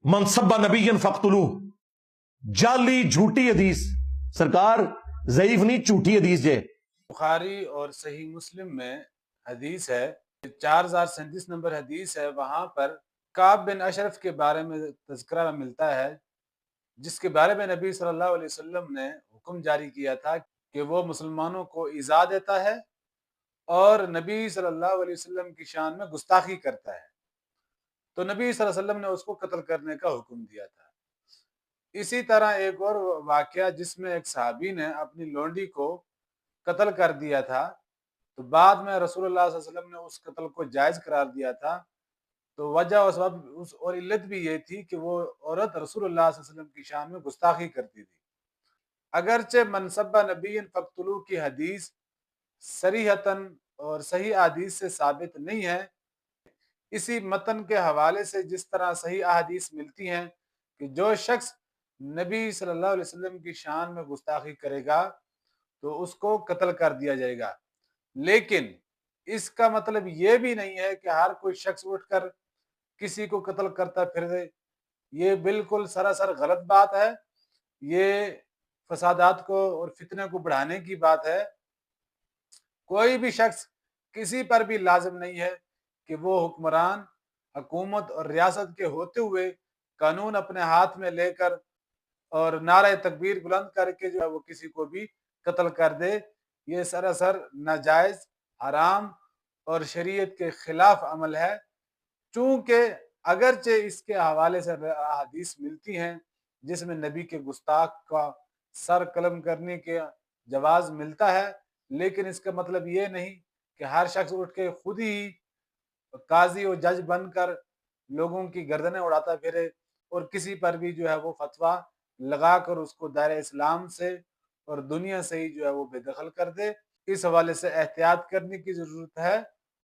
मनसब्बा नबीयन फक्तुलू, जाली झूठी हदीस। सरकार ज़ईफ नहीं, झूठी हदीस जे। बुखारी और सही मुस्लिम में हदीस है, 4037 नंबर हदीस है, वहां पर काब बिन अशरफ के बारे में तज़किरा मिलता है, जिसके बारे में नबी सल्लल्लाहु अलैहि वसल्लम ने हुक्म जारी किया था कि वो मुसलमानों को ईज़ा देता है और नबी सल्लल्लाहु अलैहि वसल्लम की शान में गुस्ताखी करता है। तो नबी सल्लल्लाहु अलैहि वसल्लम ने उसको कत्ल करने का हुक्म दिया था। इसी तरह एक और वाकया जिसमें एक सहाबी ने अपनी लोंडी को कत्ल कर दिया था, तो बाद में रसूलुल्लाह सल्लल्लाहु अलैहि वसल्लम ने उस कत्ल को जायज़ करार दिया था। तो वजह और सबब उस और इल्लत भी ये थी कि वो औरत रसूलुल्लाह सल्लल्लाहु अलैहि वसल्लम की शान में गुस्ताखी करती थी। अगरचे मनसब्बा नबिय्यन फक्तुलू की हदीस सरीहतन और सही अहादीस से साबित नहीं है। इसी मतन के हवाले से जिस तरह सही अहादीस मिलती हैं कि जो शख्स नबी सल्लल्लाहु अलैहि वसल्लम की शान में गुस्ताखी करेगा तो उसको कत्ल कर दिया जाएगा, लेकिन इसका मतलब ये भी नहीं है कि हर कोई शख्स उठकर किसी को कत्ल करता फिरे। ये बिल्कुल सरासर गलत बात है। ये फसादात को और फितने को बढ़ाने की बात है। कोई भी शख्स किसी पर भी लाजिम नहीं है कि वो हुक्मरान, हुकूमत और रियासत के होते हुए कानून अपने हाथ में लेकर और नारे तकबीर बुलंद करके जो है वो किसी को भी कत्ल कर दे। ये सरासर नाजायज, हराम और शरीयत के खिलाफ अमल है। चूंकि अगरचे इसके हवाले से अहादीस मिलती हैं जिसमें नबी के गुस्ताख का सर कलम करने के जवाज मिलता है, लेकिन इसका मतलब ये नहीं कि हर शख्स उठ के खुद ही काजी और जज बनकर लोगों की गर्दनें उड़ाता फिरे और किसी पर भी जो है वो फतवा लगाकर उसको दायरे इस्लाम से और दुनिया से ही जो है वो बेदखल कर दे। इस हवाले से एहतियात करने की जरूरत है।